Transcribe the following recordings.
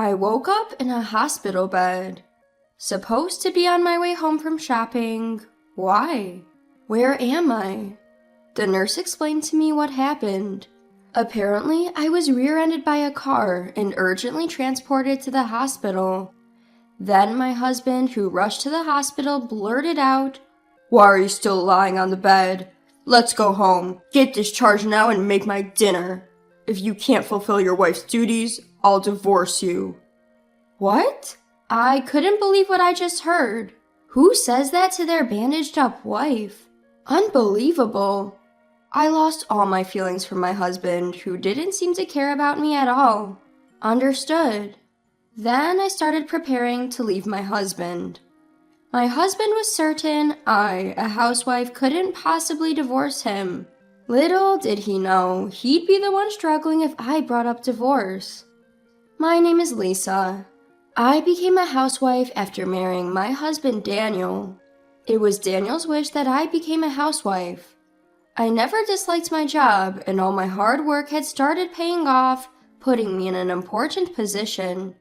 I woke up in a hospital bed. Supposed to be on my way home from shopping. Why? Where am I? The nurse explained to me what happened. Apparently, I was rear-ended by a car and urgently transported to the hospital. Then my husband, who rushed to the hospital, blurted out, "Why are you still lying on the bed? Let's go home. Get discharged now and make my dinner. If you can't fulfill your wife's duties, I'll divorce you." What? I couldn't believe what I just heard. Who says that to their bandaged up wife? Unbelievable. I lost all my feelings for my husband, who didn't seem to care about me at all. Understood. Then I started preparing to leave my husband. My husband was certain I, a housewife, couldn't possibly divorce him. Little did he know he'd be the one struggling if I brought up divorce. My name is Lisa. I became a housewife after marrying my husband Daniel. It was Daniel's wish that I became a housewife. I never disliked my job, and all my hard work had started paying off, putting me in an important position.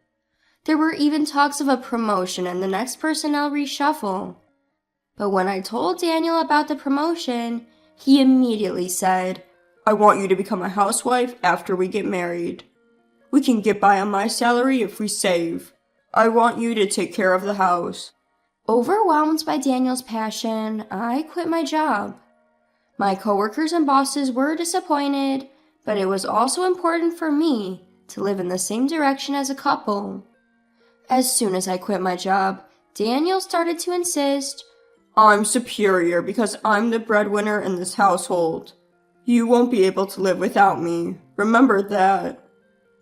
There were even talks of a promotion and the next personnel reshuffle. But when I told Daniel about the promotion, he immediately said, "I want you to become a housewife after we get married. We can get by on my salary if we save. I want you to take care of the house." Overwhelmed by Daniel's passion, I quit my job. My coworkers and bosses were disappointed, but it was also important for me to live in the same direction as a couple. As soon as I quit my job, Daniel started to insist, "I'm superior because I'm the breadwinner in this household. You won't be able to live without me. Remember that."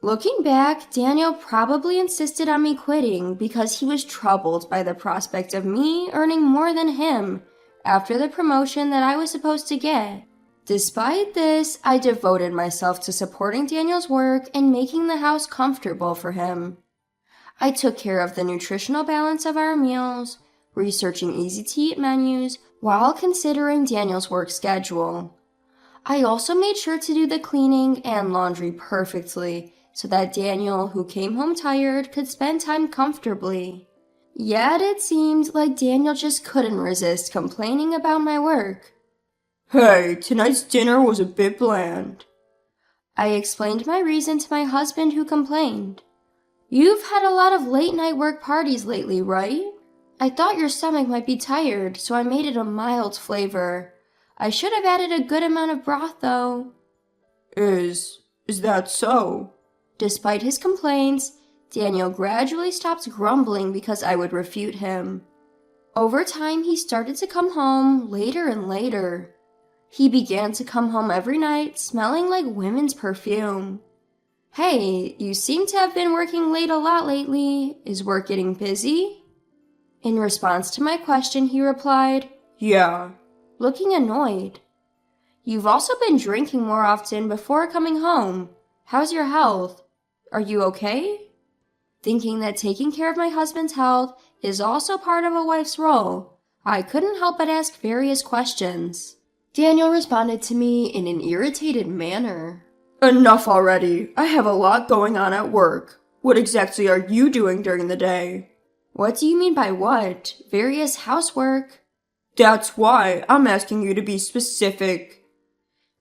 Looking back, Daniel probably insisted on me quitting because he was troubled by the prospect of me earning more than him after the promotion that I was supposed to get. Despite this, I devoted myself to supporting Daniel's work and making the house comfortable for him. I took care of the nutritional balance of our meals, researching easy-to-eat menus while considering Daniel's work schedule. I also made sure to do the cleaning and laundry perfectly so that Daniel, who came home tired, could spend time comfortably. Yet it seemed like Daniel just couldn't resist complaining about my work. "Hey, tonight's dinner was a bit bland." I explained my reason to my husband, who complained. "You've had a lot of late-night work parties lately, right? I thought your stomach might be tired, so I made it a mild flavor. I should have added a good amount of broth, though." Is that so?" Despite his complaints, Daniel gradually stopped grumbling because I would refute him. Over time, he started to come home later and later. He began to come home every night smelling like women's perfume. "Hey, you seem to have been working late a lot lately. Is work getting busy?" In response to my question, he replied, "Yeah," looking annoyed. "You've also been drinking more often before coming home. How's your health? Are you okay?" Thinking that taking care of my husband's health is also part of a wife's role, I couldn't help but ask various questions. Daniel responded to me in an irritated manner. "Enough already. I have a lot going on at work. What exactly are you doing during the day?" "What do you mean by what? Various housework." "That's why I'm asking you to be specific."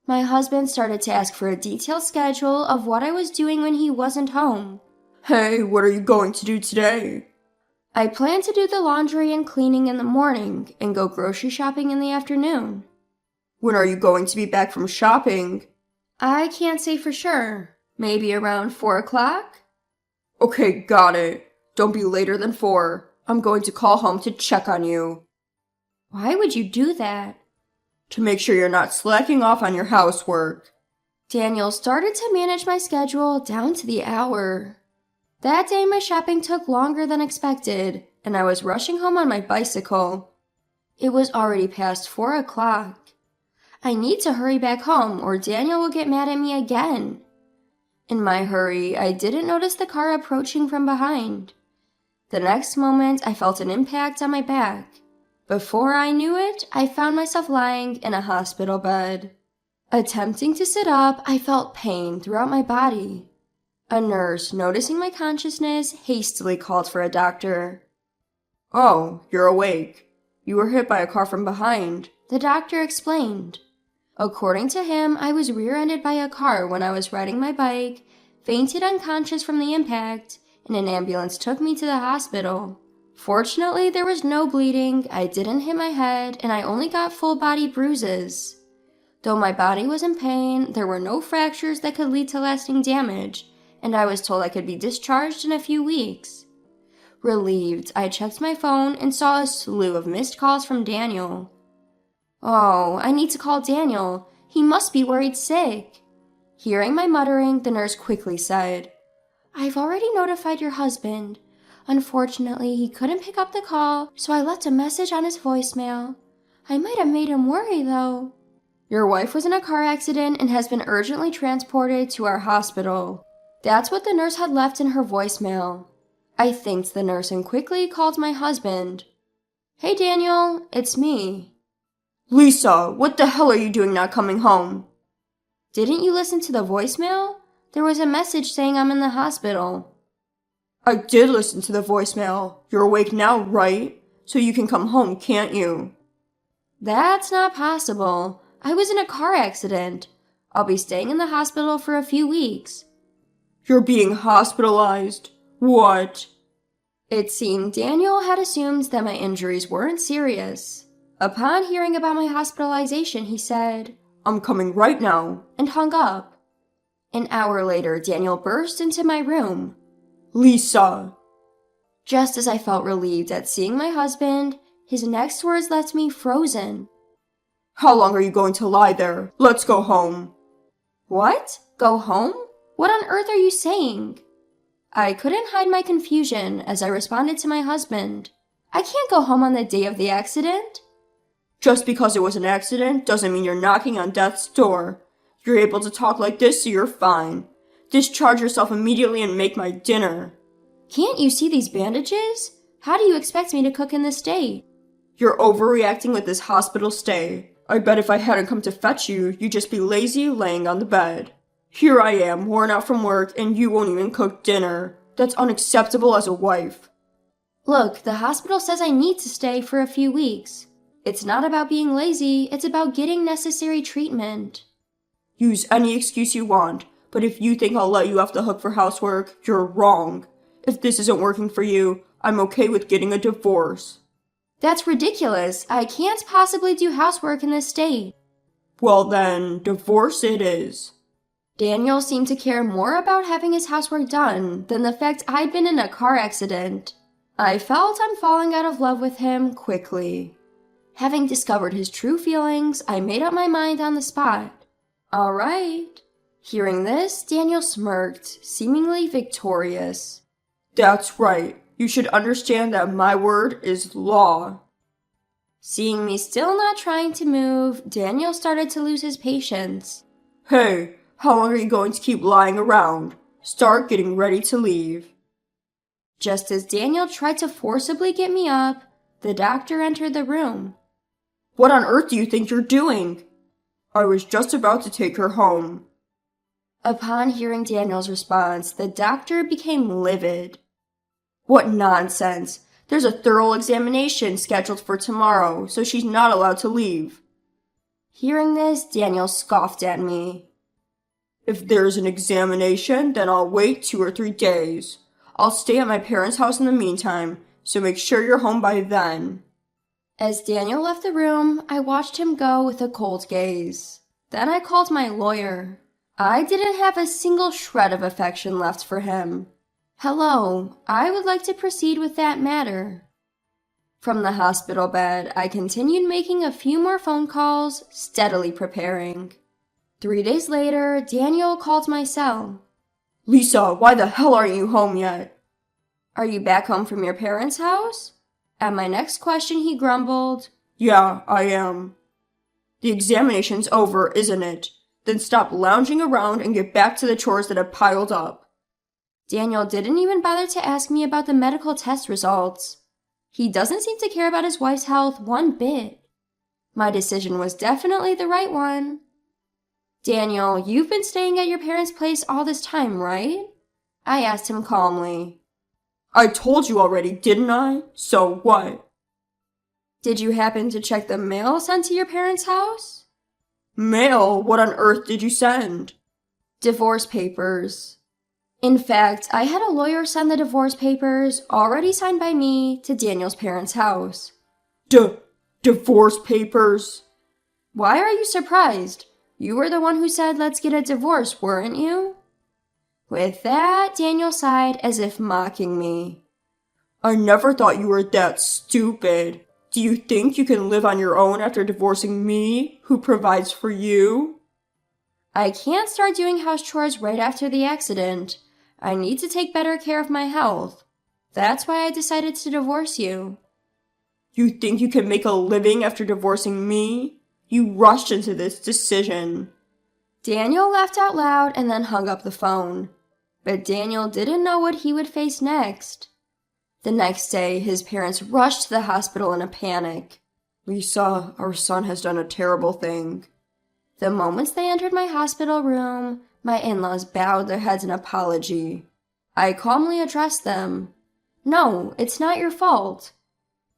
My husband started to ask for a detailed schedule of what I was doing when he wasn't home. "Hey, what are you going to do today?" "I plan to do the laundry and cleaning in the morning and go grocery shopping in the afternoon." "When are you going to be back from shopping?" "I can't say for sure. Maybe around 4 o'clock? "Okay, got it. Don't be later than 4. I'm going to call home to check on you." "Why would you do that?" "To make sure you're not slacking off on your housework." Daniel started to manage my schedule down to the hour. That day my shopping took longer than expected, and I was rushing home on my bicycle. It was already past 4 o'clock. I need to hurry back home or Daniel will get mad at me again. In my hurry, I didn't notice the car approaching from behind. The next moment, I felt an impact on my back. Before I knew it, I found myself lying in a hospital bed. Attempting to sit up, I felt pain throughout my body. A nurse, noticing my consciousness, hastily called for a doctor. "Oh, you're awake. You were hit by a car from behind," the doctor explained. According to him, I was rear-ended by a car when I was riding my bike, fainted unconscious from the impact, and an ambulance took me to the hospital. Fortunately, there was no bleeding, I didn't hit my head, and I only got full-body bruises. Though my body was in pain, there were no fractures that could lead to lasting damage, and I was told I could be discharged in a few weeks. Relieved, I checked my phone and saw a slew of missed calls from Daniel. Oh, I need to call Daniel. He must be worried sick. Hearing my muttering, the nurse quickly said, I've already notified your husband. Unfortunately, he couldn't pick up the call, so I left a message on his voicemail. I might have made him worry, though. Your wife was in a car accident and has been urgently transported to our hospital. That's what the nurse had left in her voicemail. I thanked the nurse and quickly called my husband. Hey, Daniel, it's me. "Lisa, what the hell are you doing not coming home?" Didn't you listen to the voicemail? There was a message saying I'm in the hospital. "I did listen to the voicemail. You're awake now, right? So you can come home, can't you?" That's not possible. I was in a car accident. I'll be staying in the hospital for a few weeks. "You're being hospitalized? What?" It seemed Daniel had assumed that my injuries weren't serious. Upon hearing about my hospitalization, he said, "I'm coming right now," and hung up. An hour later, Daniel burst into my room. "Lisa!" Just as I felt relieved at seeing my husband, his next words left me frozen. "How long are you going to lie there? Let's go home." What? Go home? What on earth are you saying? I couldn't hide my confusion as I responded to my husband. I can't go home on the day of the accident. Just because it was an accident doesn't mean you're knocking on death's door. You're able to talk like this, so you're fine. Discharge yourself immediately and make my dinner. Can't you see these bandages? How do you expect me to cook in this state? You're overreacting with this hospital stay. I bet if I hadn't come to fetch you, you'd just be lazy laying on the bed. Here I am, worn out from work, and you won't even cook dinner. That's unacceptable as a wife. Look, the hospital says I need to stay for a few weeks. It's not about being lazy, it's about getting necessary treatment. Use any excuse you want, but if you think I'll let you off the hook for housework, you're wrong. If this isn't working for you, I'm okay with getting a divorce. That's ridiculous. I can't possibly do housework in this state. Well then, divorce it is. Daniel seemed to care more about having his housework done than the fact I'd been in a car accident. I felt I'm falling out of love with him quickly. Having discovered his true feelings, I made up my mind on the spot. All right. Hearing this, Daniel smirked, seemingly victorious. That's right. You should understand that my word is law. Seeing me still not trying to move, Daniel started to lose his patience. Hey, how long are you going to keep lying around? Start getting ready to leave. Just as Daniel tried to forcibly get me up, the doctor entered the room. What on earth do you think you're doing? I was just about to take her home. Upon hearing Daniel's response, the doctor became livid. What nonsense! There's a thorough examination scheduled for tomorrow, so she's not allowed to leave. Hearing this, Daniel scoffed at me. If there's an examination, then I'll wait 2 or 3 days. I'll stay at my parents' house in the meantime, so make sure you're home by then. As Daniel left the room, I watched him go with a cold gaze. Then I called my lawyer. I didn't have a single shred of affection left for him. Hello, I would like to proceed with that matter. From the hospital bed, I continued making a few more phone calls, steadily preparing. 3 days later, Daniel called my cell. Lisa, why the hell aren't you home yet? Are you back home from your parents' house? At my next question, he grumbled. Yeah, I am. The examination's over, isn't it? Then stop lounging around and get back to the chores that have piled up. Daniel didn't even bother to ask me about the medical test results. He doesn't seem to care about his wife's health one bit. My decision was definitely the right one. Daniel, you've been staying at your parents' place all this time, right? I asked him calmly. I told you already, didn't I? So what? Did you happen to check the mail sent to your parents' house? Mail? What on earth did you send? Divorce papers. In fact, I had a lawyer send the divorce papers, already signed by me, to Daniel's parents' house. Divorce papers? Why are you surprised? You were the one who said let's get a divorce, weren't you? With that, Daniel sighed as if mocking me. I never thought you were that stupid. Do you think you can live on your own after divorcing me, who provides for you? I can't start doing house chores right after the accident. I need to take better care of my health. That's why I decided to divorce you. You think you can make a living after divorcing me? You rushed into this decision. Daniel laughed out loud and then hung up the phone. But Daniel didn't know what he would face next. The next day, his parents rushed to the hospital in a panic. Lisa, our son has done a terrible thing. The moment they entered my hospital room, my in-laws bowed their heads in apology. I calmly addressed them. No, it's not your fault.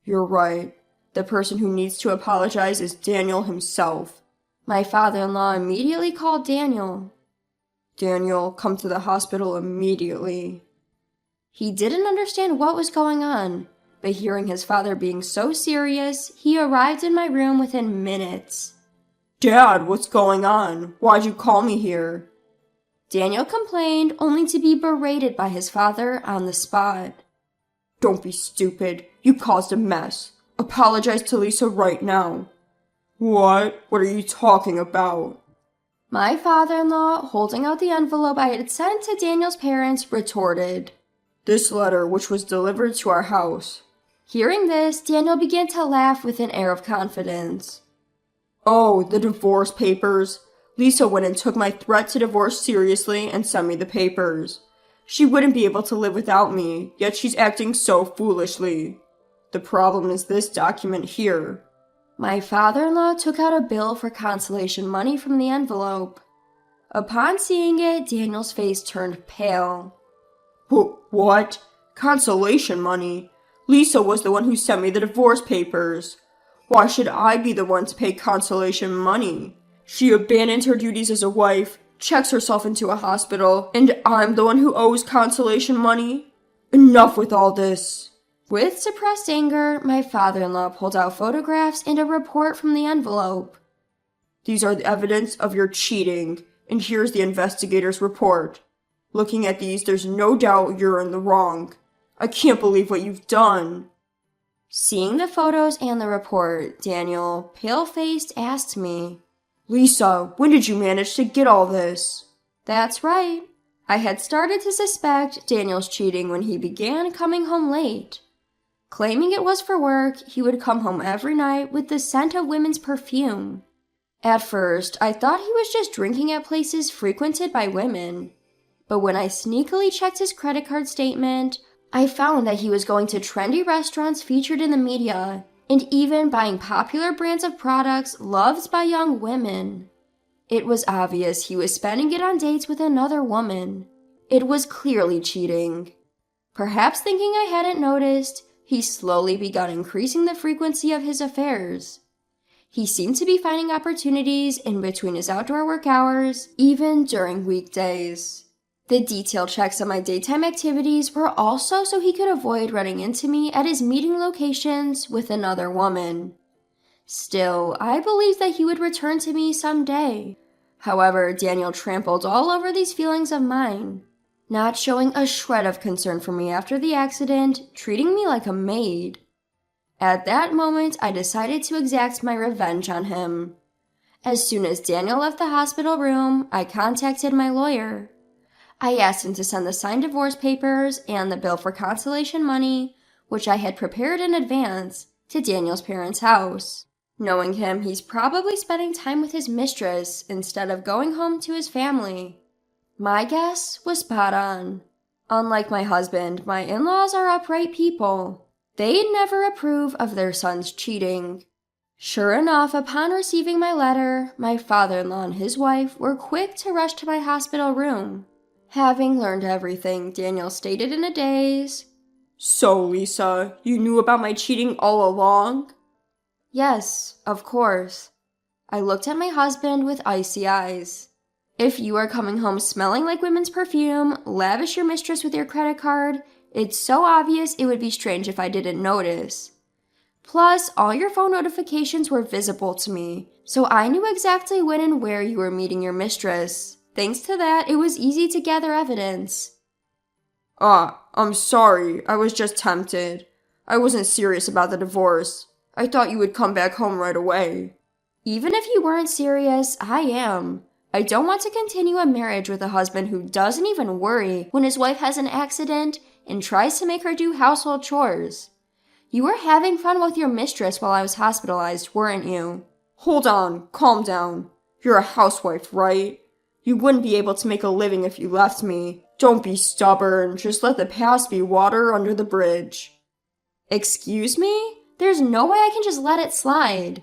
You're right. The person who needs to apologize is Daniel himself. My father-in-law immediately called Daniel. Daniel, come to the hospital immediately. He didn't understand what was going on, but hearing his father being so serious, he arrived in my room within minutes. Dad, what's going on? Why'd you call me here? Daniel complained, only to be berated by his father on the spot. Don't be stupid. You caused a mess. Apologize to Lisa right now. What? What are you talking about? My father-in-law, holding out the envelope I had sent to Daniel's parents, retorted. This letter, which was delivered to our house. Hearing this, Daniel began to laugh with an air of confidence. Oh, the divorce papers. Lisa went and took my threat to divorce seriously and sent me the papers. She wouldn't be able to live without me, yet she's acting so foolishly. The problem is this document here. My father-in-law took out a bill for consolation money from the envelope. Upon seeing it, Daniel's face turned pale. What? Consolation money? Lisa was the one who sent me the divorce papers. Why should I be the one to pay consolation money? She abandoned her duties as a wife, checks herself into a hospital, and I'm the one who owes consolation money? Enough with all this. With suppressed anger, my father-in-law pulled out photographs and a report from the envelope. These are the evidence of your cheating, and here's the investigator's report. Looking at these, there's no doubt you're in the wrong. I can't believe what you've done. Seeing the photos and the report, Daniel, pale-faced, asked me, Lisa, when did you manage to get all this? That's right. I had started to suspect Daniel's cheating when he began coming home late. Claiming it was for work, he would come home every night with the scent of women's perfume. At first, I thought he was just drinking at places frequented by women. But when I sneakily checked his credit card statement, I found that he was going to trendy restaurants featured in the media, and even buying popular brands of products loved by young women. It was obvious he was spending it on dates with another woman. It was clearly cheating. Perhaps thinking I hadn't noticed, he slowly begun increasing the frequency of his affairs. He seemed to be finding opportunities in between his outdoor work hours, even during weekdays. The detailed checks on my daytime activities were also so he could avoid running into me at his meeting locations with another woman. Still, I believed that he would return to me someday. However, Daniel trampled all over these feelings of mine, not showing a shred of concern for me after the accident, treating me like a maid. At that moment, I decided to exact my revenge on him. As soon as Daniel left the hospital room, I contacted my lawyer. I asked him to send the signed divorce papers and the bill for consolation money, which I had prepared in advance, to Daniel's parents' house. Knowing him, he's probably spending time with his mistress instead of going home to his family. My guess was spot on. Unlike my husband, my in-laws are upright people. They'd never approve of their son's cheating. Sure enough, upon receiving my letter, my father-in-law and his wife were quick to rush to my hospital room. Having learned everything, Daniel stated in a daze. So, Lisa, you knew about my cheating all along? Yes, of course. I looked at my husband with icy eyes. If you are coming home smelling like women's perfume, lavish your mistress with your credit card, it's so obvious it would be strange if I didn't notice. Plus, all your phone notifications were visible to me, so I knew exactly when and where you were meeting your mistress. Thanks to that, it was easy to gather evidence. I'm sorry. I was just tempted. I wasn't serious about the divorce. I thought you would come back home right away. Even if you weren't serious, I am. I don't want to continue a marriage with a husband who doesn't even worry when his wife has an accident and tries to make her do household chores. You were having fun with your mistress while I was hospitalized, weren't you? Hold on, calm down. You're a housewife, right? You wouldn't be able to make a living if you left me. Don't be stubborn, just let the past be water under the bridge. Excuse me? There's no way I can just let it slide.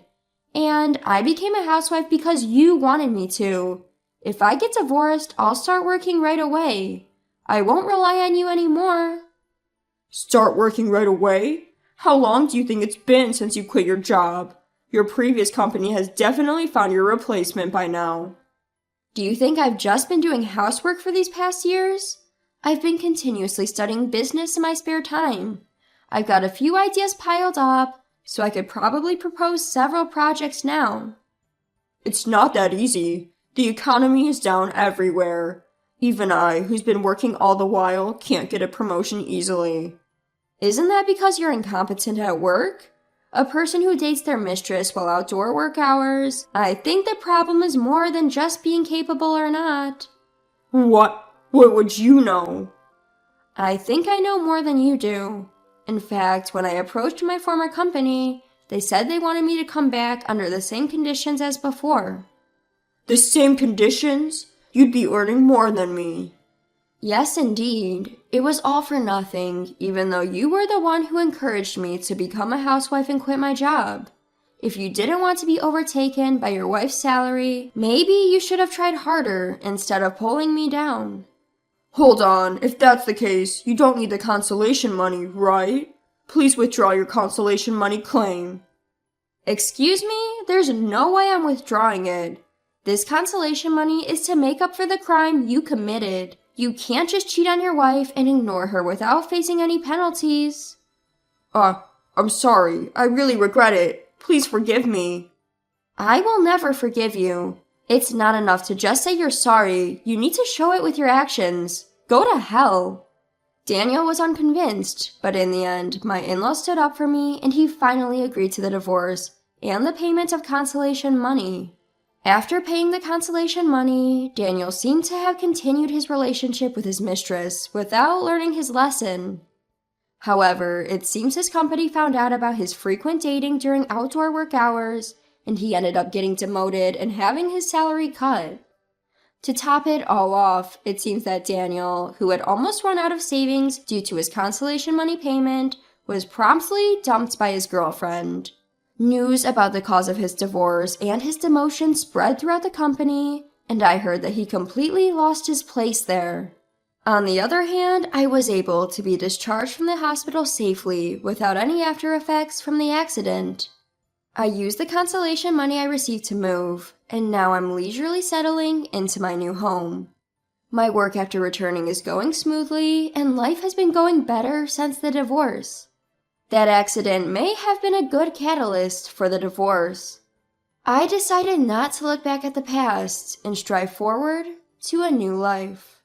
And I became a housewife because you wanted me to. If I get divorced, I'll start working right away. I won't rely on you anymore. Start working right away? How long do you think it's been since you quit your job? Your previous company has definitely found your replacement by now. Do you think I've just been doing housework for these past years? I've been continuously studying business in my spare time. I've got a few ideas piled up, so I could probably propose several projects now. It's not that easy. The economy is down everywhere. Even I, who's been working all the while, can't get a promotion easily. Isn't that because you're incompetent at work? A person who dates their mistress while outdoor work hours? I think the problem is more than just being capable or not. What? What would you know? I think I know more than you do. In fact, when I approached my former company, they said they wanted me to come back under the same conditions as before. The same conditions? You'd be earning more than me. Yes, indeed. It was all for nothing, even though you were the one who encouraged me to become a housewife and quit my job. If you didn't want to be overtaken by your wife's salary, maybe you should have tried harder instead of pulling me down. Hold on, if that's the case, you don't need the consolation money, right? Please withdraw your consolation money claim. Excuse me? There's no way I'm withdrawing it. This consolation money is to make up for the crime you committed. You can't just cheat on your wife and ignore her without facing any penalties. I'm sorry. I really regret it. Please forgive me. I will never forgive you. It's not enough to just say you're sorry. You need to show it with your actions. Go to hell. Daniel was unconvinced, but in the end, my in-law stood up for me and he finally agreed to the divorce and the payment of consolation money. After paying the consolation money, Daniel seemed to have continued his relationship with his mistress without learning his lesson. However, it seems his company found out about his frequent dating during outdoor work hours, and he ended up getting demoted and having his salary cut. To top it all off, it seems that Daniel, who had almost run out of savings due to his consolation money payment, was promptly dumped by his girlfriend. News about the cause of his divorce and his demotion spread throughout the company, and I heard that he completely lost his place there. On the other hand, I was able to be discharged from the hospital safely without any after effects from the accident. I used the consolation money I received to move, and now I'm leisurely settling into my new home. My work after returning is going smoothly, and life has been going better since the divorce. That accident may have been a good catalyst for the divorce. I decided not to look back at the past and strive forward to a new life.